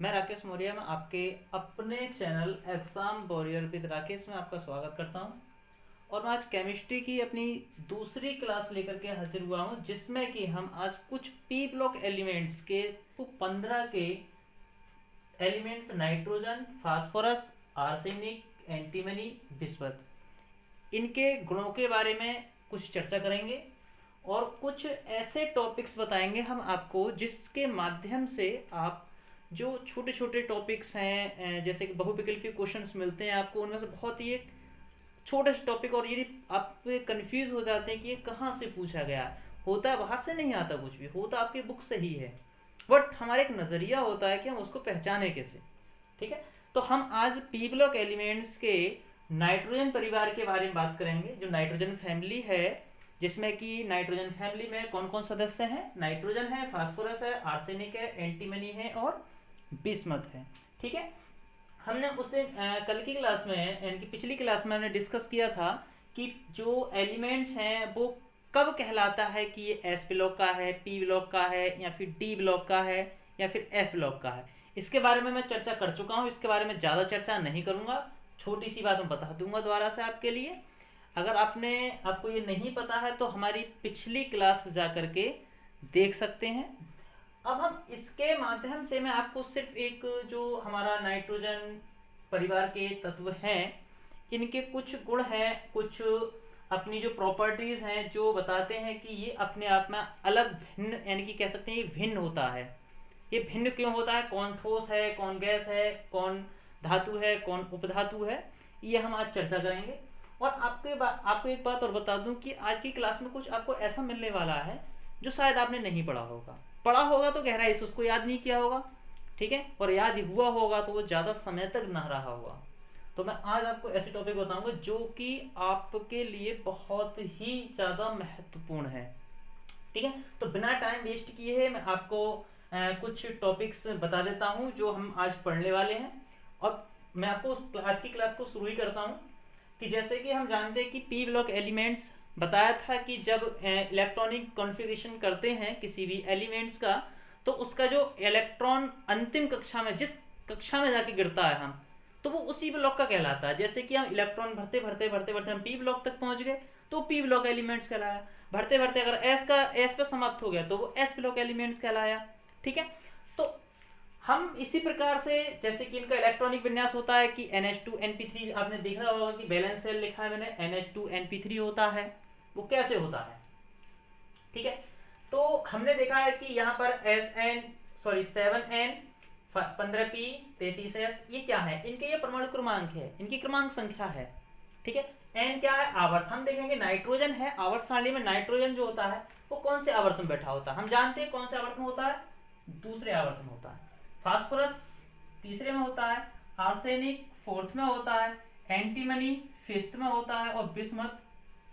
मैं राकेश मौर्य में आपके अपने channel exam warrior with Rakesh में आपका स्वागत करता हूं। और मैं आज केमिस्ट्री की अपनी दूसरी क्लास लेकर के हाजिर हुआ हूं, जिसमें कि हम आज कुछ पी ब्लॉक एलिमेंट्स के 15 के elements nitrogen, phosphorus, arsenic, antimony, bismuth, इनके गुणों के बारे में कुछ चर्चा करेंगे और कुछ ऐसे टॉपिक्स बताएंगे हम आपको जिसके माध्यम से आप जो छोटे छोटे टॉपिक्स हैं, जैसे कि बहुविकल्पी क्वेश्चंस मिलते हैं आपको, उनमें से बहुत ही एक छोटे से टॉपिक, और यदि आप कंफ्यूज हो जाते हैं कि ये कहाँ से पूछा गया, होता है बाहर से नहीं आता, कुछ भी होता आपके बुक से ही है, बट हमारा एक नज़रिया होता है कि हम उसको पहचाने कैसे। ठीक है, तो हम आज पी ब्लॉक एलिमेंट्स के नाइट्रोजन परिवार के बारे में बात करेंगे, जो नाइट्रोजन फैमिली है, जिसमें कि नाइट्रोजन फैमिली में कौन कौन सदस्य हैं। नाइट्रोजन है, फास्फोरस है, आर्सेनिक है, एंटीमनी है और बिस्मथ है। ठीक है, हमने उस दिन कल की क्लास में, यानी कि पिछली क्लास में हमने डिस्कस किया था कि जो एलिमेंट्स हैं वो कब कहलाता है कि ये एस ब्लॉक का है, पी ब्लॉक का है, या फिर डी ब्लॉक का है, या फिर एफ ब्लॉक का है। इसके बारे में मैं चर्चा कर चुका हूँ, इसके बारे में ज़्यादा चर्चा नहीं करूँगा, छोटी सी बात मैं बता दूंगा दोबारा से आपके लिए। अगर आपको ये नहीं पता है तो हमारी पिछली क्लास जा करके देख सकते हैं। अब हम इसके माध्यम से मैं आपको सिर्फ एक, जो हमारा नाइट्रोजन परिवार के तत्व हैं, इनके कुछ गुण हैं, कुछ अपनी जो प्रॉपर्टीज हैं जो बताते हैं कि ये अपने आप में अलग भिन्न, यानी कि कह सकते हैं ये भिन्न होता है। ये भिन्न क्यों होता है, कौन ठोस है, कौन गैस है, कौन धातु है, कौन उपधातु है, ये हम आज चर्चा करेंगे। और आपको एक बात और बता दूं कि आज की क्लास में कुछ आपको ऐसा मिलने वाला है जो शायद आपने नहीं पढ़ा होगा। पढ़ा होगा तो गहराई से उसको याद नहीं किया होगा, ठीक है, और याद हुआ होगा तो वो ज़्यादा समय तक ना रहा होगा। तो मैं आज आपको ऐसे टॉपिक बताऊंगा जो कि आपके लिए बहुत ही ज़्यादा महत्वपूर्ण है। ठीक है, तो बिना टाइम वेस्ट किए मैं आपको कुछ टॉपिक्स बता देता हूं जो हम आज पढ़ने वाले हैं। और मैं आपको आज की क्लास को शुरू ही करता हूं कि जैसे कि हम जानते हैं कि पी ब्लॉक एलिमेंट्स, बताया था कि जब इलेक्ट्रॉनिक कॉन्फ़िगरेशन करते हैं किसी भी एलिमेंट्स का, तो उसका जो इलेक्ट्रॉन अंतिम कक्षा में, जिस कक्षा में जाके गिरता है हम, तो वो उसी ब्लॉक का कहलाता है। जैसे कि हम इलेक्ट्रॉन भरते भरते भरते भरते हम पी ब्लॉक तक पहुंच गए तो पी ब्लॉक एलिमेंट्स कहलाया। भरते भरते अगर एस पे समाप्त हो गया तो वो एस ब्लॉक एलिमेंट्स कहलाया। ठीक है, तो हम इसी प्रकार से, जैसे कि इनका इलेक्ट्रॉनिक विन्यास होता है कि NH2NP3, आपने देखा होगा कि बैलेंस सेल लिखा है मैंने, NH2NP3 होता है। वो कैसे होता है, ठीक है, तो हमने देखा है कि यहाँ पर सॉरी 7N, 15P, 33S, ये क्या है, इनके ये परमाणु क्रमांक है, इनकी क्रमांक संख्या है। ठीक है, N क्या है, आवर्त। हम देखेंगे नाइट्रोजन है, आवर्त सारणी में नाइट्रोजन जो होता है वो कौन से आवर्त में बैठा होता है, हम जानते हैं कौन से आवर्त में होता है, दूसरे आवर्त में होता है। फास्फोरस तीसरे में होता है, आर्सेनिक फोर्थ में होता है, एंटीमनी फिफ्थ में होता है और बिस्मथ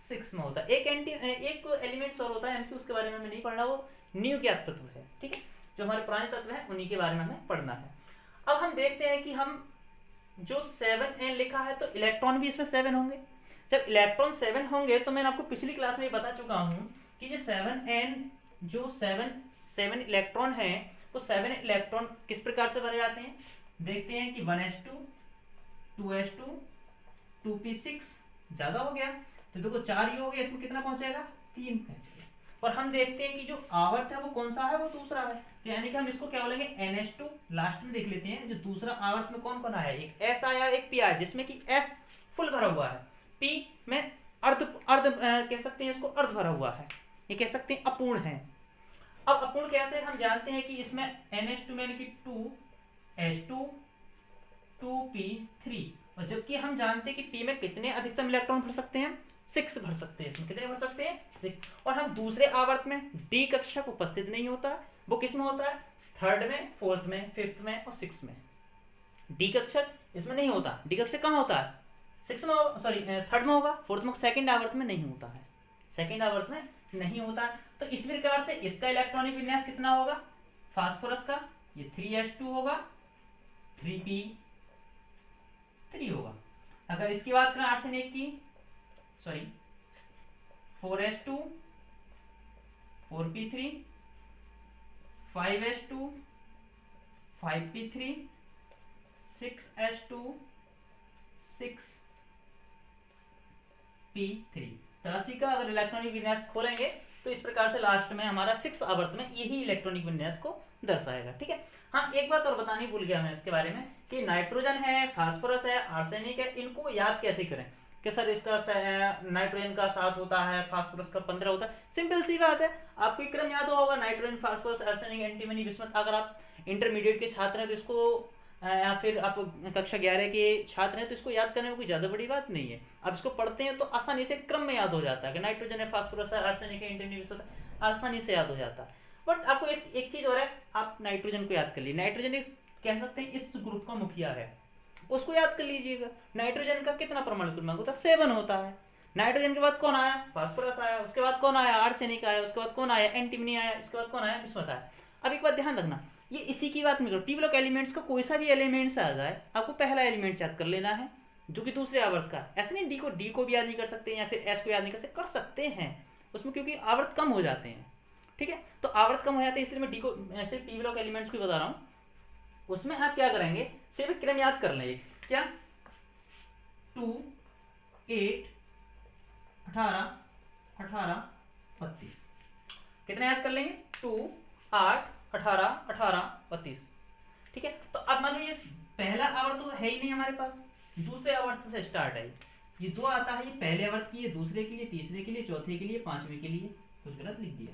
सिक्स में होता है। एक एलिमेंट्स और होता है एमसी, उसके बारे में हमें नहीं पढ़ना, वो न्यू ज्ञात तत्व है। ठीक है, जो हमारे पुराने तत्व हैं उन्हीं के बारे में हमें पढ़ना है। अब हम देखते हैं कि हम जो 7N लिखा है तो इलेक्ट्रॉन भी इसमें 7 होंगे। जब इलेक्ट्रॉन 7 होंगे तो मैंने आपको पिछली क्लास में बता चुका हूं कि ये 7N, जो 7 इलेक्ट्रॉन है, तो 7 इलेक्ट्रॉन किस प्रकार से भरे जाते हैं, देखते हैं कि 1s2, 2s2, 2p6, ज्यादा हो गया तो देखो 4 ही हो गया, इसमें कितना पहुंचेगा, 3 पहुंचेगा। और हम देखते हैं कि जो आवर्त है वो कौन सा है, वो दूसरा है, तो यानी कि हम इसको क्या बोलेंगे, NH2। लास्ट में देख लेते हैं जो दूसरा आवर्त में कौन कौन आया, एक S आया, एक P आया, जिसमें कि S फुल भरा हुआ है, P में अर्ध अर्ध कह सकते हैं इसको, अर्ध भरा हुआ है, ये कह सकते हैं अपूर्ण है। अब अपूर्ण कैसे, हम जानते हैं कि इसमें NH2 में यानी कि 2s2, 2p3, और जबकि हम जानते हैं कि P में कितने अधिकतम इलेक्ट्रॉन भर सकते हैं, 6 भर सकते हैं, इसमें कितने भर सकते हैं, 6। और हम दूसरे आवर्त में डी कक्षक उपस्थित नहीं होता, वो किस में होता है, थर्ड में, फोर्थ में, फिफ्थ में और सिक्स में। डी कक्षक इसमें नहीं होता, डी कक्षक कहाँ होता है, सिक्स में, सॉरी थर्ड में होगा, फोर्थ में, सेकंड आवर्त में नहीं होता है, सेकंड आवर्त में नहीं होता है। तो इस प्रकार से इसका इलेक्ट्रॉनिक विन्यास कितना होगा, फास्फोरस का ये 3s2 होगा, 3p3 होगा। अगर इसकी बात करें आर्सेनिक की, sorry 4s2, 4p3, 5s2, 5p3 6h2 6p3। राशि का अगर इलेक्ट्रॉनिक विन्यास खोलेंगे तो इस प्रकार से लास्ट में हमारा 6 आवर्त में यही इलेक्ट्रॉनिक विन्यास को दर्शाएगा। ठीक है। हाँ, एक बात और बतानी भूल गया मैं इसके बारे में कि नाइट्रोजन है, फास्फोरस है, आर्सेनिक है, इनको याद कैसे करें कि सर इसका नाइट्रोजन का 7 होता है, फास्फोरस का 15 होता है। सिंपल सी बात है, आपको क्रम याद होगा, nitrogen, phosphorus, arsenic, antimony, bismuth. अगर आप इंटरमीडिएट के छात्र हैं तो इसको या फिर आप कक्षा 11 के छात्र हैं तो इसको याद करने में कोई ज़्यादा बड़ी बात नहीं है। आप इसको पढ़ते हैं तो आसानी से क्रम में याद हो जाता है कि नाइट्रोजन है, फास्फोरस है, आर्सेनिक है, एंटीमनी, बिस्मथ, आसानी से याद हो जाता है। बट आपको एक चीज़ और है, आप नाइट्रोजन को याद कर लीजिए। नाइट्रोजन कह सकते हैं इस ग्रुप का मुखिया है, उसको याद कर लीजिएगा। नाइट्रोजन का कितना परमाणु क्रमांक होता है? 7 होता है। नाइट्रोजन के बाद कौन आया? फास्फोरस आया। उसके बाद कौन आया? आर्सेनिक आया। उसके बाद कौन आया? एंटीमनी आया। इसके बाद कौन आया? बिस्मथ आया। अब एक बात ध्यान रखना, ये इसी की बात नहीं करो। पी ब्लॉक एलिमेंट्स का कोई सा भी एलिमेंट्स आ जाए, आपको पहला एलिमेंट याद कर लेना है जो कि दूसरे आवर्त का। ऐसे नहीं डी को भी याद नहीं कर सकते या फिर एस को याद नहीं कर सकते हैं उसमें, क्योंकि आवर्त कम हो जाते हैं। ठीक है, तो आवर्त कम हो जाते हैं, इसलिए मैं डी को ऐसे पी ब्लॉक एलिमेंट्स को बता रहा हूँ। उसमें आप क्या करेंगे, सिर्फ क्रम याद कर लें। क्या? 2 8 18 18 32। कितना याद कर लेंगे? 2 8 18 18 32। ठीक है, तो अब मान लीजिए पहला आवर्त तो है ही नहीं हमारे पास, दूसरे आवर्त से स्टार्ट है। ये 2 आता है, ये पहले आवर्त के लिए, दूसरे के लिए, तीसरे के लिए, चौथे के लिए, पांचवें के लिए। कुछ गलत लिख दिया,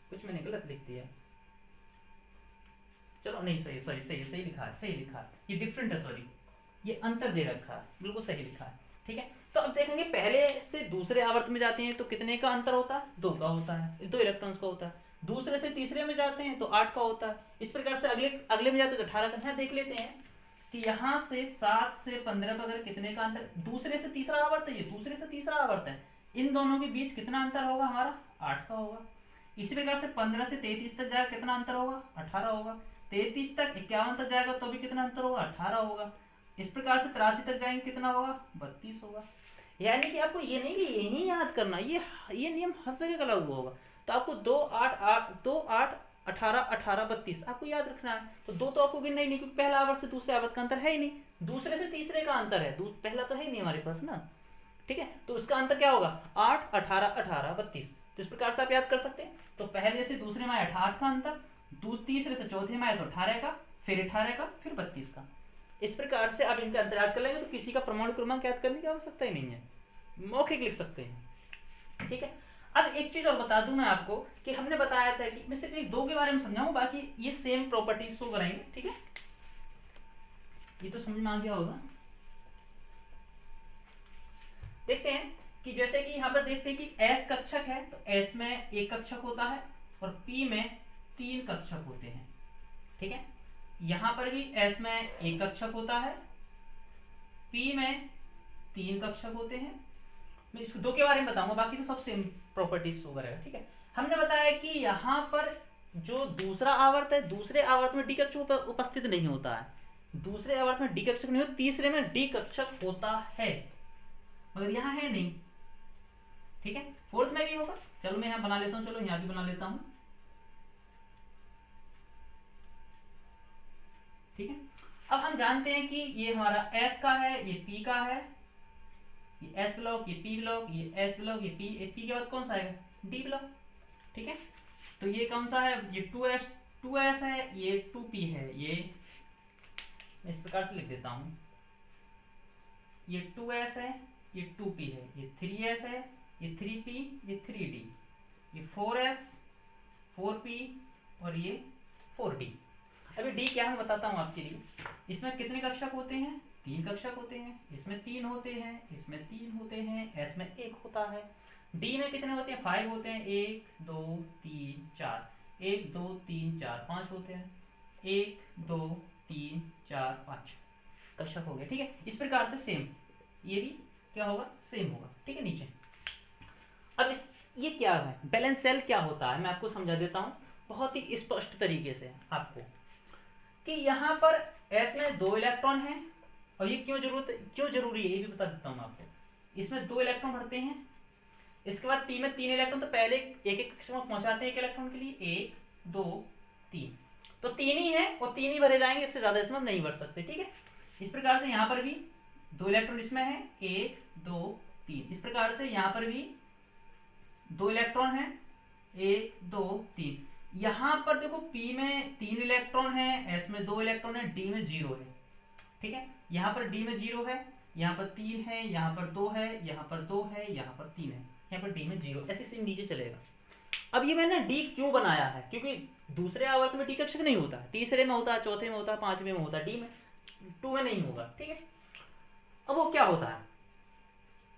कुछ मैंने गलत लिख दिया। चलो नहीं, सही सॉरी सही लिखा है, सही लिखा है। ये डिफरेंट है, सॉरी, ये अंतर दे रखा है, बिल्कुल सही लिखा है। ठीक है, तो अब देखेंगे पहले से दूसरे आवर्त में जाते हैं तो कितने का अंतर होता है? 2 का होता है, 2 इलेक्ट्रॉन्स का होता है। दूसरे से तीसरे में जाते हैं तो 8 का होता है। इस प्रकार से अगले में जाते हैं तो 18 का। यहाँ देख लेते हैं कि यहाँ से 7 से 15 पर कितने का अंतर? दूसरे से तीसरा आवर्त है, ये दूसरे से तीसरा आवर्त है, इन दोनों के बीच कितना अंतर होगा हमारा? 8 का होगा। इसी प्रकार से 15 से 33 तक जाएगा, कितना अंतर होगा? 18 होगा। 33 तक 51 तक जाएगा तो भी कितना अंतर होगा? 18 होगा। इस प्रकार से 83 तक जाएंगे, कितना होगा? 32 होगा। यानी कि आपको ये नहीं कि यही याद करना, ये नियम हर जगह का लागू होगा। तो आपको 2 8 18 18 32 आपको याद रखना है। तो 2 तो आपको गिनना ही नहीं, क्योंकि पहला आवर्त से दूसरे आवर्त का अंतर है ही नहीं, दूसरे से तीसरे का अंतर है, पहला तो है ही नहीं हमारे पास ना। ठीक है, तो उसका अंतर क्या होगा? 8 18 18 32। तो इस प्रकार से आप याद कर सकते हैं। तो पहले से दूसरे में 8 का अंतर, तीसरे से चौथे में आए तो 18 का, फिर 18 का, फिर 32 का। इस प्रकार से आप इनका अंतर याद कर लेंगे तो किसी का परमाणु क्रमांक याद करने की आवश्यकता ही नहीं है, मौखिक लिख सकते हैं। ठीक है, अब एक चीज और बता दूं मैं आपको कि हमने बताया था कि मैं सिर्फ 2 के बारे में समझाऊं, बाकी ये सेम प्रॉपर्टीज शो करेंगे। ठीक है, ये तो समझ में आ गया होगा। देखते हैं कि जैसे कि यहाँ पर देखते हैं कि S कक्षक है तो S में 1 कक्षक होता है और P में 3 कक्षक होते हैं। ठीक है, यहां पर भी S में 1 कक्षक होता है, P में 3 कक्षक होते हैं। मैं इस 2 के बारे में बताऊंगा, बाकी तो सब सेम प्रॉपर्टीज शो करेगा। ठीक है, हमने बताया कि यहाँ पर जो दूसरा आवर्त है, दूसरे आवर्त में डी कक्षक उपस्थित नहीं होता है, दूसरे आवर्त में डी कक्षक नहीं होता, तीसरे में डी कक्षक होता है, मगर यहाँ है नहीं। ठीक है, फोर्थ में भी होगा। चलो मैं यहाँ बना लेता हूँ, चलो यहाँ भी बना लेता हूँ। ठीक है, अब हम जानते हैं कि ये हमारा S का है, ये P का है, ये S ब्लॉक, ये P ब्लॉक, ये S ब्लॉक, ये P के बाद कौन सा आएगा? D block. ठीक है, तो ये कौन सा है? ये 2S है, ये 2P है। ये मैं इस प्रकार से लिख देता हूं, ये 2S है, ये 2P है, ये 3S है, ये 3P, ये 3D, ये 4S 4P और ये 4D। अभी D क्या है बताता हूं आपके लिए। इसमें कितने कक्षक होते हैं? 3 कक्षक होते हैं। इसमें 3 होते हैं, इसमें 3 होते हैं, S में 1 होता है। D में कितने होते हैं? 5 होते हैं। 1 2 3 4, 1 2 3 4 5 होते हैं। 1 2 3 4 5 कक्षक हो गया। ठीक है, इस प्रकार से सेम ये भी क्या होगा? सेम होगा। ठीक है, नीचे अब ये क्या है? बैलेंस सेल क्या होता है मैं आपको समझा देता हूं बहुत ही स्पष्ट तरीके से आपको, कि यहाँ पर S में 2 इलेक्ट्रॉन हैं और ये क्यों जरूरी है ये भी बता देता हूँ आपको। इसमें 2 इलेक्ट्रॉन भरते हैं, इसके बाद P में 3 इलेक्ट्रॉन, तो पहले एक कक्षक में पहुंचाते हैं 1 इलेक्ट्रॉन के लिए, 1 2 3, तो 3 ही है और 3 ही भरे जाएंगे, इससे ज्यादा इसमें हम नहीं भर सकते। ठीक है, इस प्रकार से यहाँ पर भी 2 इलेक्ट्रॉन इसमें है, 1 2 3। इस प्रकार से यहाँ पर भी 2 इलेक्ट्रॉन है, 1 2 3। यहाँ पर देखो P में 3 इलेक्ट्रॉन है, S में 2 इलेक्ट्रॉन है, D में 0 है। ठीक है, यहाँ पर D में 0 है, यहाँ पर 3 है, यहाँ पर 2 है, यहाँ पर 2 है, यहाँ पर 3 है, यहाँ पर D में 0, ऐसे सेम नीचे चलेगा। अब ये मैंने D क्यों बनाया है, क्योंकि दूसरे आवर्त में D कक्षक नहीं होता, तीसरे में होता है, चौथे में होता है, पांचवें में होता है, D में 2 में नहीं होगा। ठीक है, अब वो क्या होता है,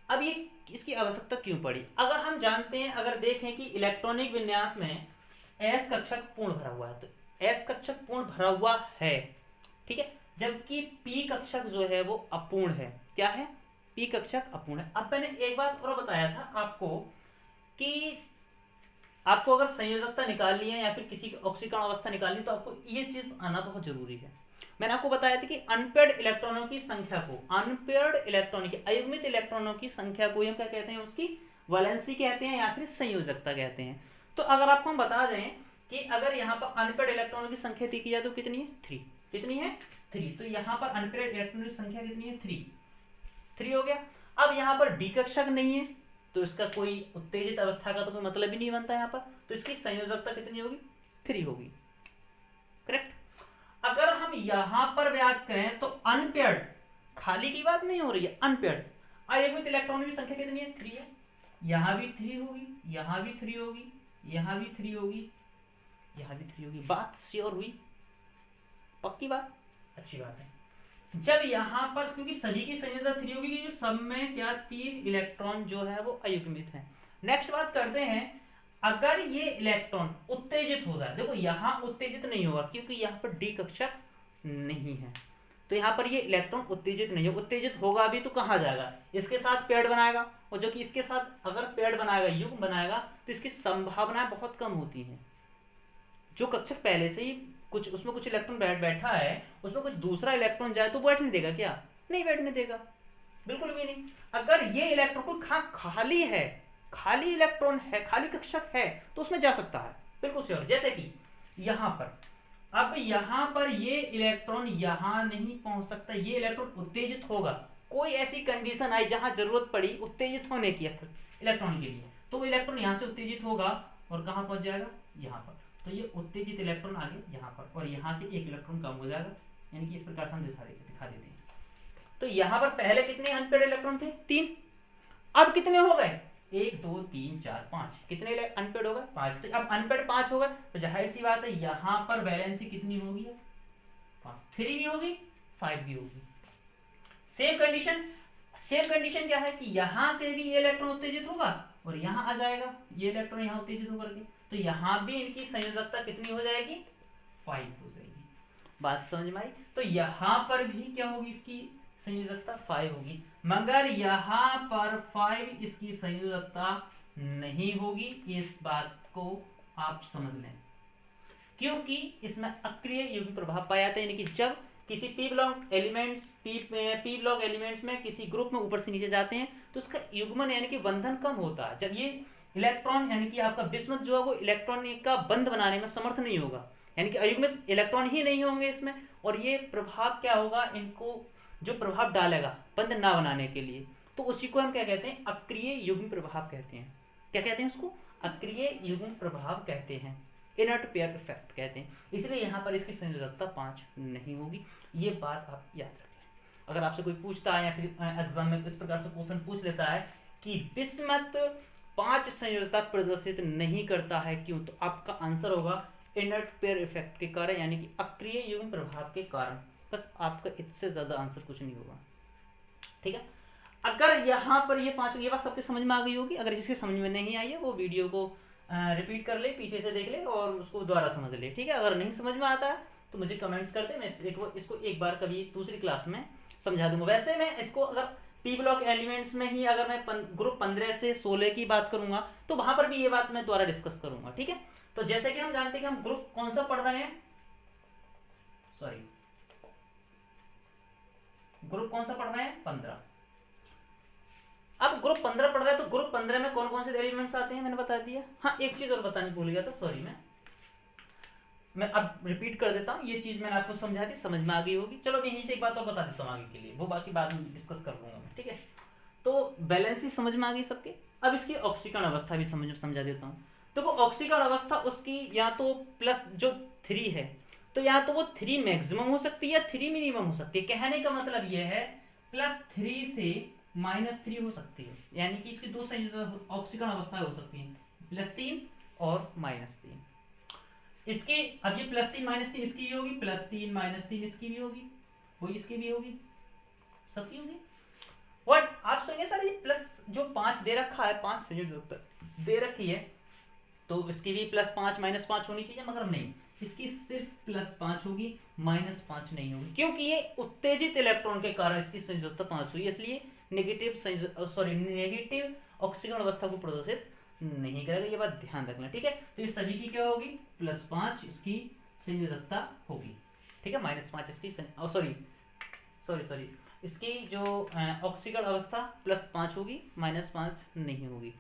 अब ये इसकी आवश्यकता क्यों पड़ी। अगर हम जानते हैं, अगर देखें कि इलेक्ट्रॉनिक विन्यास में S कक्षक पूर्ण भरा हुआ है, तो S कक्षक पूर्ण भरा हुआ है। ठीक है, जबकि P कक्षक जो है वो अपूर्ण है। क्या है, P कक्षक अपूर्ण है। अब मैंने एक बात और बताया था आपको कि आपको अगर संयोजकता निकालनी है या फिर किसी ऑक्सीकरण अवस्था निकालनी, तो आपको ये चीज आना बहुत जरूरी है। मैंने आपको बताया था कि अनपेयर्ड इलेक्ट्रॉनों की संख्या को, अनपेयर्ड इलेक्ट्रॉनों की, अयुग्मित इलेक्ट्रॉनों की संख्या को हम क्या कहते हैं, उसकी वैलेंसी कहते हैं या फिर संयोजकता कहते हैं। तो अगर आपको हम बता दें कि अगर यहाँ पर अनपेयर्ड इलेक्ट्रॉनों की संख्या देखी जाए तो कितनी है, 3। कितनी है, 3। तो यहाँ पर अनपेयर्ड इलेक्ट्रॉनों की संख्या कितनी है, 3 हो गया। अब यहाँ पर D कक्षक नहीं है, तो इसका कोई उत्तेजित अवस्था का तो कोई मतलब ही नहीं बनता यहाँ पर, तो इसकी संयोजकता कितनी होगी, 3 होगी। करेक्ट। अगर हम यहां पर बात करें तो अनपेयर्ड, खाली की बात नहीं हो रही है, अनपेयर्ड अयुग्मित इलेक्ट्रॉनों की संख्या कितनी है, 3 है। यहां भी 3 होगी, यहां भी 3 होगी, यहां भी 3 होगी, यहां भी 3 होगी। बात श्योर हुई, पक्की बात, अच्छी बात है। जब यहां पर, क्योंकि सभी की संयोजकता 3 होगी, क्योंकि सब में क्या 3 इलेक्ट्रॉन जो है वो अयुग्मित है। नेक्स्ट बात करते हैं, अगर ये इलेक्ट्रॉन उत्तेजित हो जाए, देखो यहां उत्तेजित नहीं होगा क्योंकि यहां पर D कक्षक नहीं है, तो यहां पर ये इलेक्ट्रॉन उत्तेजित नहीं है। उत्तेजित होगा भी तो कहां जाएगा, इसके साथ पेड़ बनाएगा, और जो कि इसके साथ अगर पेड़ बनाएगा, युग्म बनाएगा, तो इसकी संभावनाएं बहुत कम होती हैं। जो कक्षक पहले से ही कुछ उसमें कुछ इलेक्ट्रॉन बैठा है, उसमें कुछ दूसरा इलेक्ट्रॉन जाए तो बैठने देगा क्या, नहीं बैठने देगा, बिल्कुल भी नहीं। अगर ये इलेक्ट्रॉन को खाली है, खाली इलेक्ट्रॉन है, खाली कक्षक है, तो उसमें जा सकता है, बिल्कुल श्योर। जैसे कि यहां पर, अब यहां पर ये इलेक्ट्रॉन यहां नहीं पहुंच सकता, ये इलेक्ट्रॉन उत्तेजित होगा, कोई ऐसी कंडीशन आई जहां जरूरत पड़ी उत्तेजित होने की इलेक्ट्रॉन के लिए, तो वो इलेक्ट्रॉन यहां से उत्तेजित होगा और कहां पहुंच जाएगा, यहां पर। तो ये उत्तेजित इलेक्ट्रॉन आगे यहां पर, और यहां से एक इलेक्ट्रॉन कम हो जाएगा, यानी कि इस प्रकार से हम दिखा देते हैं। तो यहां पर पहले कितने अनपेयर्ड इलेक्ट्रॉन थे, 3। अब कितने हो गए, 1 2 3 4 5, कितने अनपेयर्ड हो गए, 5। तो अब अनपेयर्ड 5 हो गए, तो जाहिर सी बात है यहां पर वैलेंसी कितनी होगी, 5। 3 भी होगी, 5 भी होगी। सेम कंडीशन क्या है कि यहां से भी ये इलेक्ट्रॉन उत्तेजित होगा और यहां आ जाएगा, ये इलेक्ट्रॉन यहां उत्तेजित होकर के, तो यहां भी इनकी संयोजकता कितनी हो जाएगी, 5 हो जाएगी। बात समझ में आई। तो यहां पर भी क्या होगी, इसकी संयोजकता 5 होगी, मगर यहां पर 5 इसकी संयोजकता नहीं होगी। इस बात को आप समझ लें, क्योंकि इसमें अक्रिय युग्म प्रभाव पाया जाता है, यानी कि जब किसी पी ब्लॉक एलिमेंट्स में किसी ग्रुप में ऊपर से नीचे जाते हैं तो उसका युग्मन यानी कि बंधन कम होता है। जब ये इलेक्ट्रॉन यानी कि आपका बिस्मथ जो है वो इलेक्ट्रॉन का बंध बनाने में समर्थ नहीं होगा, यानी कि अयुग्मित इलेक्ट्रॉन ही नहीं होंगे इसमें, और ये प्रभाव क्या होगा, इनको जो प्रभाव डालेगा बंध ना बनाने के लिए, तो उसी को हम क्या कहते हैं, अक्रिय युग्म प्रभाव कहते हैं। क्या कहते हैं उसको, अक्रिय युग्म प्रभाव कहते हैं, इनर्ट पेयर इफेक्ट कहते हैं। इसलिए यहाँ पर इसकी संयोजकता 5 नहीं होगी, ये बात आप याद रखें। अगर आपसे कोई पूछता है या फिर एग्जाम में इस प्रकार से क्वेश्चन पूछ लेता है कि बिस्मथ 5 संयोजकता प्रदर्शित नहीं करता है, क्यों, तो आपका आंसर होगा इनर्ट पेयर इफेक्ट के कारण, यानी कि अक्रिय युग्म प्रभाव के कारण। बस आपका इससे ज्यादा आंसर कुछ नहीं होगा। ठीक है, अगर यहाँ पर ये 5, ये बात सबके समझ में आ गई होगी। अगर जिसके समझ में नहीं आई है वो वीडियो को रिपीट कर ले, पीछे से देख ले और उसको दोबारा समझ ले। ठीक है, अगर नहीं समझ में आता है तो मुझे कमेंट्स करते, मैं इसको एक बार कभी दूसरी क्लास में समझा दूंगा। वैसे मैं इसको अगर पी ब्लॉक एलिमेंट्स में ही अगर मैं ग्रुप 15 से 16 की बात करूंगा तो वहां पर भी ये बात मैं दोबारा डिस्कस करूंगा। ठीक है, तो जैसे कि हम जानते हैं कि हम ग्रुप कौन सा पढ़ रहे हैं, ग्रुप कौन सा पढ़ रहे हैं, 15। अब ग्रुप 15 पढ़ रहे हैं तो ग्रुप 15 में कौन कौन से एलिमेंट्स आते हैं मैंने बता दिया। हाँ, एक चीज और बतानी भूल गया था, सॉरी मैं। मैं अब रिपीट कर देता हूँ, ये चीज मैंने आपको समझा दी, समझ में आ गई होगी। चलो यहीं से एक बात और बता देता हूँ आगे के लिए, वो बाकी बाद में डिस्कस कर लूंगा मैं, ठीक है। तो बैलेंसी समझ में आ गई सबके। अब इसकी ऑक्सीकरण अवस्था भी समझा देता हूँ। तो वो ऑक्सीकरण अवस्था उसकी या तो प्लस जो 3 है, तो या तो वो 3 मैक्सिमम हो सकती है या 3 मिनिमम हो सकती है। कहने का मतलब ये है +3 से -3 हो सकती है, यानी कि इसकी दो ऑक्सीकरण अवस्थाएं हो सकती हैं, +3 और -3। इसकी अब ये +3 -3 इसकी भी होगी, +3 -3 इसकी भी होगी, वही इसकी भी होगी, सबकी होगी। व्हाट आप सुनिए सर, ये प्लस जो 5 दे रखा है, 5 संयुक्त दे रखी है, तो इसकी भी +5 -5 होनी चाहिए, मगर नहीं, इसकी सिर्फ +5 होगी, -5 नहीं होगी, क्योंकि ये उत्तेजित इलेक्ट्रॉन के कारण इसकी संयुजता 5 हुई, इसलिए नेगेटिव ऑक्सीकरण अवस्था को प्रदर्शित नहीं करेगा, ये बात ध्यान रखना, ठीक है। तो ये सभी की क्या होगी, +5 इसकी संयोजकता होगी, ठीक है। -5 इसकी सॉरी इसकी जो ऑक्सीकरण अवस्था +5 होगी, -5 नहीं होगी।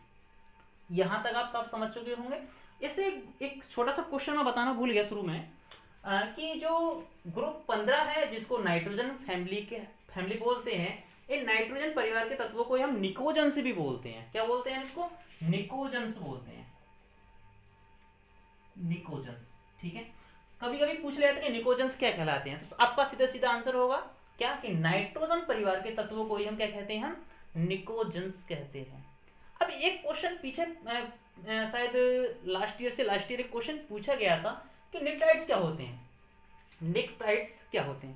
यहां तक आप सब समझ चुके होंगे। ऐसे एक छोटा सा क्वेश्चन मैं बताना भूल गया शुरू में, कि जो ग्रुप 15 है जिसको नाइट्रोजन फैमिली बोलते हैं, इन नाइट्रोजन परिवार के तत्वों को हम निकोजन से भी बोलते हैं। क्या बोलते हैं इसको, निकोजन्स बोलते हैं, निकोजन्स, ठीक है। कभी कभी पूछ लेते हैं कि निकोजन्स क्या कहलाते हैं, तो आपका सीधा सीधा आंसर होगा क्या, कि नाइट्रोजन परिवार के तत्वों को ही हम क्या कहते हैं, हम निकोजन्स कहते हैं। अब एक क्वेश्चन पीछे शायद लास्ट ईयर एक क्वेश्चन पूछा गया था कि निकटाइड्स क्या होते हैं, निकटाइड्स क्या होते हैं,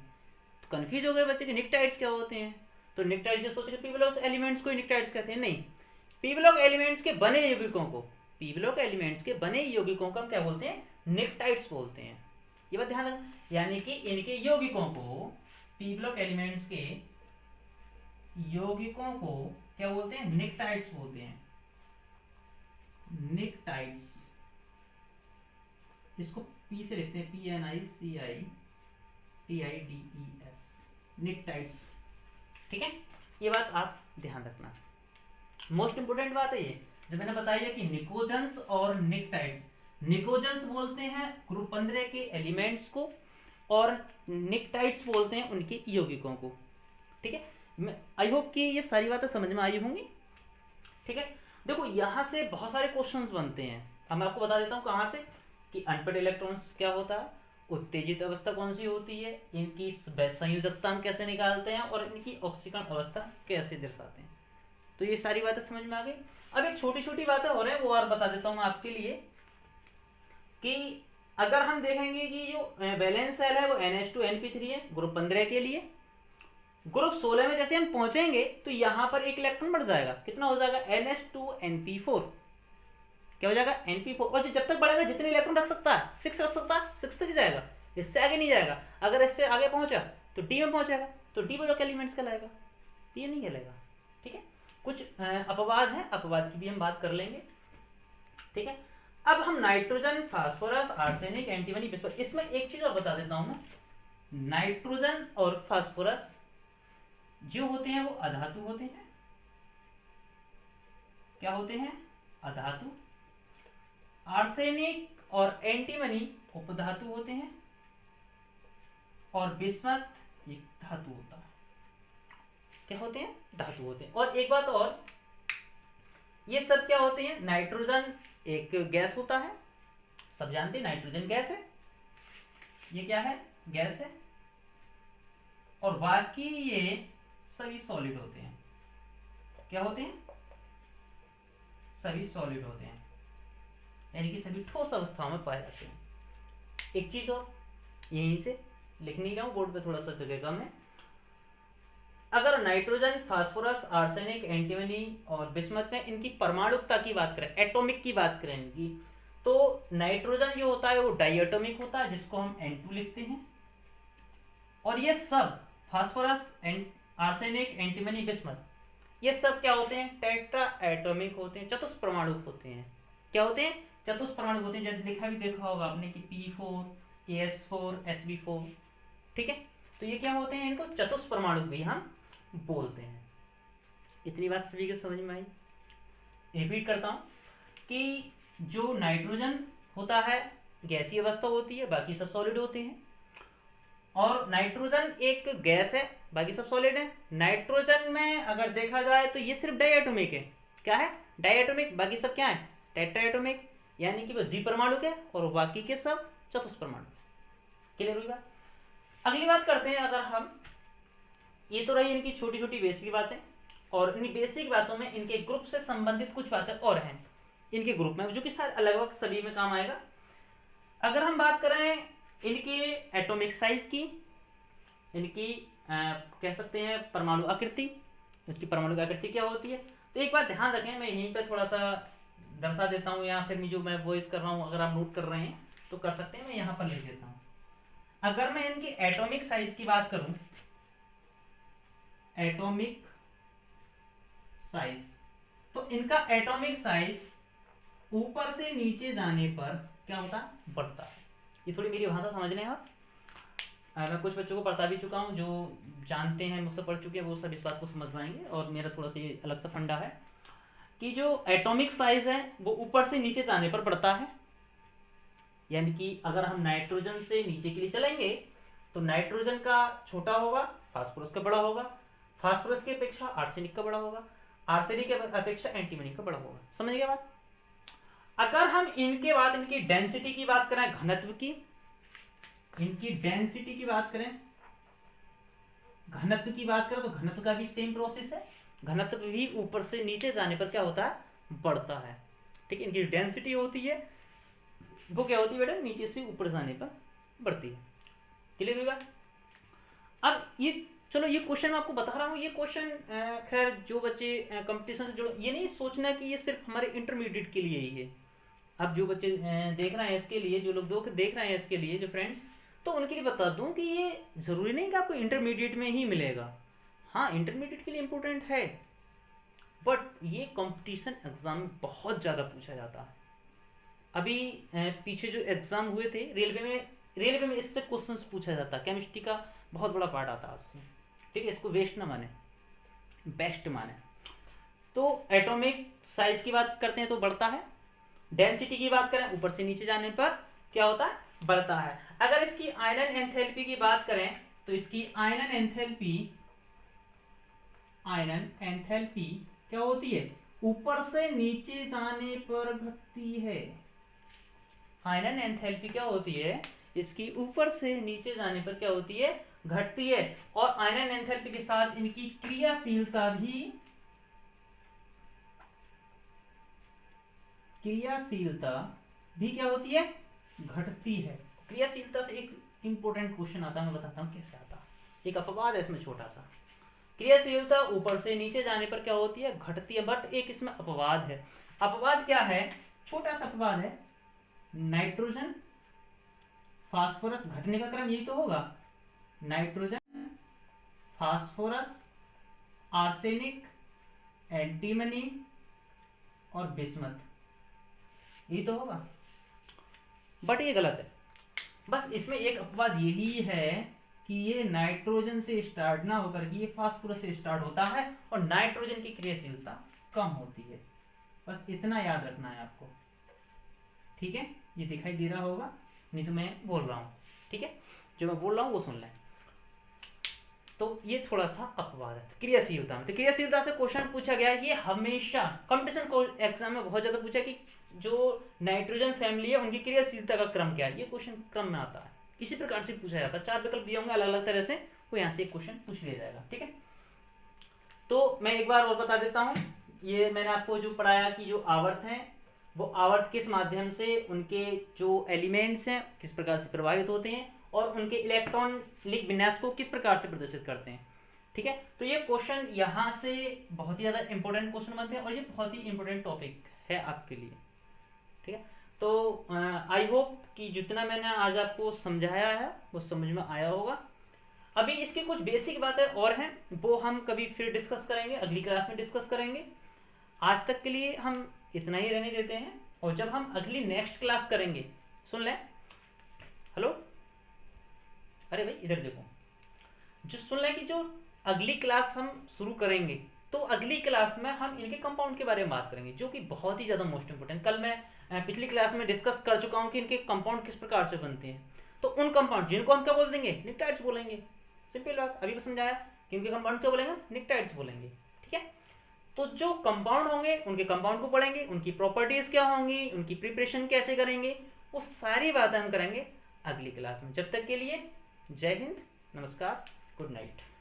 तो कंफ्यूज हो गए बच्चे कि निकटाइड्स क्या होते हैं। तो निकटाइड्स से सोच के पीवलोक एलिमेंट्स को निकटाइड्स कहते हैं, नहीं, पीवलोक एलिमेंट्स के बने यौगिकों को, पीवलोक एलिमेंट्स के बने यौगिकों को हम क्या बोलते हैं, निकटाइड्स बोलते हैं। ये बात ध्यान रखना, यानी कि इनके यौगिकों को, पीवलोक एलिमेंट्स के यौगिकों को क्या बोलते हैं, निकटाइड्स बोलते हैं, निकटाइड्स। इसको पी से लिखते हैं, PNICITIDES, निकटाइड्स, ठीक है। ये बात आप ध्यान रखना, मोस्ट इंपोर्टेंट बात है ये, जो मैंने बताया कि निकोजन्स और निकटाइड्स, निकोजन्स बोलते हैं ग्रुप 15 के एलिमेंट्स को, और निकटाइड्स बोलते हैं उनके यौगिकों को, ठीक है। आई होप कि ये सारी बातें समझ में आई होंगी, ठीक है। देखो यहां से बहुत सारे क्वेश्चंस बनते हैं, अब मैं आपको बता देता हूं कहां से, कि अनपेड इलेक्ट्रॉन्स क्या होता है, उत्तेजित अवस्था कौन सी होती है, इनकी संयोजकता हम कैसे निकालते हैं, और इनकी ऑक्सीकरण अवस्था कैसे दर्शाते हैं। तो ये सारी बातें समझ में आ गई। अब एक छोटी छोटी बातें हो रही है, वो और बता देता हूं मैं आपके लिए, कि अगर हम देखेंगे कि जो वैलेंस सेल है वो NH2NP3 है ग्रुप 15 के लिए, ग्रुप 16 में जैसे हम पहुंचेंगे तो यहां पर एक इलेक्ट्रॉन बढ़ जाएगा, कितना हो जाएगा, NH2NP4, क्या हो जाएगा, NP4, और जब तक बढ़ेगा जितने इलेक्ट्रॉन रख सकता है, 6 रख सकता है, 6 तक जाएगा, इससे आगे नहीं जाएगा। अगर इससे आगे पहुंचा तो D में पहुंचेगा, तो D ब्लॉक एलिमेंट्स कहलाएगा, P नहीं कहलाएगा, ठीक है। कुछ अपवाद है, अपवाद की भी हम बात कर लेंगे, ठीक है। अब हम nitrogen, phosphorus, arsenic, antimony, bismuth, इसमें एक चीज और बता देता हूं मैं, नाइट्रोजन और फास्फोरस जो होते हैं वो अधातु होते हैं, क्या होते हैं, अधातु। आर्सेनिक और एंटीमनी उपधातु होते हैं, और बिस्मथ एक धातु होता है, क्या होते हैं, धातु होते हैं। और एक बात और, ये सब क्या होते हैं, नाइट्रोजन एक गैस होता है, सब जानते हैं नाइट्रोजन गैस है, ये क्या है, गैस है, और बाकी ये सभी सॉलिड होते हैं, क्या होते हैं, सभी सॉलिड होते हैं, यानी कि सभी ठोस अवस्थाओं में पाए जाते हैं। एक चीज और यहीं से लिख नहीं रहा हूं, बोर्ड पे थोड़ा सा जगह कम है। अगर नाइट्रोजन, फास्फोरस, आर्सेनिक, एंटीमनी और बिस्मथ में इनकी परमाणुकता की बात करें, एटॉमिक की बात करें इनकी, तो नाइट्रोजन जो होता है वो डाइएटॉमिक होता है, जिसको हम N2 लिखते हैं, और ये सब फास्फोरस, आर्सेनिक, एंटीमनी, बिस्मथ, ये सब क्या होते हैं, टेट्रा एटॉमिक होते हैं, चतुष्परमाणुक होते हैं। क्या होते हैं, चतुष्परमाणुक होते हैं, जैसे लिखा भी देखा होगा आपने कि P4, AS4, Sb4, ठीक है। तो ये क्या होते हैं, इनको चतुष्परमाणुक भी हम बोलते हैं। इतनी बात सभी को समझ में आई। रिपीट करता हूं कि जो नाइट्रोजन होता है गैसीय अवस्था होती है, बाकी सब सॉलिड होते हैं। और नाइट्रोजन एक गैस है, बाकी सब सॉलिड है। नाइट्रोजन में अगर देखा जाए तो ये सिर्फ डाइएटॉमिक है। क्या है? डाइएटॉमिक। बाकी सब क्या है? टेट्राएटॉमिक, यानी कि वो द्विपरमाणुक है, और बाकी के सब चतुष्परमाणुक है। क्लियर हुई बात? अगली बात करते हैं अगर हम, ये तो रही इनकी छोटी छोटी बेसिक बातें, और इन बेसिक बातों में इनके ग्रुप से संबंधित कुछ बातें और हैं इनके ग्रुप में, जो कि अलग अलग सभी में काम आएगा। अगर हम बात करें इनके एटॉमिक साइज की, इनकी कह सकते हैं परमाणु आकृति, इसकी परमाणु आकृति क्या होती है, तो एक बात ध्यान रखें, मैं यहीं पे थोड़ा सा दर्शा देता हूँ, या फिर जो मैं वॉइस कर रहा हूँ अगर आप नोट कर रहे हैं तो कर सकते हैं, मैं यहाँ पर लिख देता हूँ। अगर मैं इनकी एटॉमिक साइज की बात करूं, एटॉमिक साइज, तो इनका एटॉमिक साइज ऊपर से नीचे जाने पर क्या होता है? बढ़ता है। ये थोड़ी मेरी भाषा समझने आप, मैं कुछ बच्चों को पढ़ा भी चुका हूं, जो जानते हैं मुझसे पढ़ चुके हैं वो सब इस बात को समझ जाएंगे, और मेरा थोड़ा सा ये अलग सा फंडा है कि जो एटॉमिक साइज है वो ऊपर से नीचे जाने पर बढ़ता है। यानी कि अगर हम नाइट्रोजन से नीचे के लिए चलेंगे तो नाइट्रोजन का छोटा होगा, फास्फोरस का बड़ा होगा, फास्फोरस की अपेक्षा आर्सेनिक का बड़ा होगा, आर्सेनिक की अपेक्षा एंटीमनी का बड़ा होगा। समझ गए बात? अगर हम इनके बाद इनकी डेंसिटी की बात करें, घनत्व की, इनकी डेंसिटी की बात करें, घनत्व की बात करें, तो घनत्व का भी सेम प्रोसेस है। घनत्व भी ऊपर से नीचे जाने पर क्या होता है? बढ़ता है। ठीक है, इनकी डेंसिटी होती है वो क्या होती है बेटा? नीचे से ऊपर जाने पर बढ़ती है। क्लियर हुई बात? अब ये चलो, ये क्वेश्चन मैं आपको बता रहा हूँ, ये क्वेश्चन खैर जो बच्चे कंपटीशन से जुड़े, ये नहीं सोचना कि ये सिर्फ हमारे इंटरमीडिएट के लिए ही है। अब जो बच्चे देख रहे हैं इसके लिए, जो लोग देख रहे हैं इसके लिए, जो फ्रेंड्स, तो उनके लिए बता दूं कि ये जरूरी नहीं कि आपको इंटरमीडिएट में ही मिलेगा। हाँ, इंटरमीडिएट के लिए इंपॉर्टेंट है, बट ये कंपटीशन एग्जाम में बहुत ज़्यादा पूछा जाता है। अभी पीछे जो एग्जाम हुए थे रेलवे में इससे क्वेश्चंस पूछा जाता है। केमिस्ट्री का बहुत बड़ा पार्ट आता है उससे। ठीक है, इसको वेस्ट ना माने, बेस्ट माने। तो एटॉमिक साइज की बात करते हैं तो बढ़ता है, डेंसिटी की बात करें ऊपर से नीचे जाने पर क्या होता है? बढ़ता है। अगर इसकी आयनन एंथैल्पी की बात करें तो इसकी आयनन एंथैल्पी क्या होती है? ऊपर से नीचे जाने पर घटती है। आयनन एंथैल्पी क्या होती है? इसकी ऊपर से नीचे जाने पर क्या होती है? घटती है। और आयनन एंथैल्पी के साथ इनकी क्रियाशीलता भी क्या होती है? घटती है। क्रियाशीलता से एक इंपॉर्टेंट क्वेश्चन आता है, मैं बताता हूं कैसे आता है। एक अपवाद है इसमें छोटा सा। क्रियाशीलता ऊपर से नीचे जाने पर क्या होती है? घटती है। बट एक इसमें अपवाद है। अपवाद क्या है? छोटा सा अपवाद है। नाइट्रोजन फास्फोरस, घटने का क्रम यही तो होगा, नाइट्रोजन फास्फोरस आर्सेनिक एंटीमनी और बिस्मथ, यही तो होगा। बट ये गलत है। बस इसमें एक अपवाद यही है कि ये नाइट्रोजन से स्टार्ट ना होकर के ये फास्फोरस से स्टार्ट होता है, और नाइट्रोजन की क्रियाशीलता कम होती है। बस इतना याद रखना है आपको। ठीक है, ये दिखाई दे रहा होगा, नहीं तो मैं बोल रहा हूं। ठीक है, जो मैं बोल रहा हूं वो सुन लें। तो ये थोड़ा सा अपवाद है क्रियाशीलता में। तो क्रियाशीलता से क्वेश्चन पूछा गया है, ये हमेशा कंपटीशन को एग्जाम में बहुत ज्यादा पूछा कि जो नाइट्रोजन फैमिली है उनकी क्रियाशीलता का क्रम क्या है। ये क्वेश्चन क्रम में आता है, इसी प्रकार से पूछा जाता है। 4 विकल्प दिए होंगे अलग अलग तरह से, वो यहाँ से एक क्वेश्चन पूछ लिया जाएगा। ठीक है, तो मैं एक बार और बता देता हूँ, ये मैंने आपको जो पढ़ाया कि जो आवर्त हैं वो आवर्त किस माध्यम से उनके जो एलिमेंट्स हैं किस प्रकार से प्रभावित होते हैं, और उनके इलेक्ट्रॉनिक विन्यास को किस प्रकार से प्रदर्शित करते हैं। ठीक है, तो ये क्वेश्चन यहाँ से बहुत ही ज़्यादा इंपॉर्टेंट क्वेश्चन बनते हैं, और ये बहुत ही इंपॉर्टेंट टॉपिक है आपके लिए। ठीक है, तो आई होप कि जितना मैंने आज आपको समझाया है वो समझ में आया होगा। अभी इसकी कुछ बेसिक बातें और हैं, वो हम कभी फिर डिस्कस करेंगे, अगली क्लास में डिस्कस करेंगे। आज तक के लिए हम इतना ही रहने देते हैं, और जब हम अगली नेक्स्ट क्लास करेंगे, सुन लें, हेलो, अरे भाई इधर देखो, जो सुन लें कि जो अगली क्लास हम शुरू करेंगे तो अगली क्लास में हम इनके कंपाउंड के बारे में बात करेंगे, जो कि बहुत ही ज़्यादा मोस्ट इंपोर्टेंट। कल मैं पिछली क्लास में डिस्कस कर चुका हूँ कि इनके कंपाउंड किस प्रकार से बनते हैं। तो उन कंपाउंड जिनको हम क्या बोल देंगे, न्यूक्लियोटाइड्स बोलेंगे। सिंपल बात, अभी बस समझाया कि इनके कंपाउंड क्या बोलेंगे, न्यूक्लियोटाइड्स बोलेंगे। ठीक है, तो जो कंपाउंड होंगे उनके कंपाउंड को पढ़ेंगे, उनकी प्रॉपर्टीज क्या होंगी, उनकी प्रिपरेशन कैसे करेंगे, वो सारी बातें हम करेंगे अगली क्लास में। जब तक के लिए जय हिंद, नमस्कार, गुड नाइट।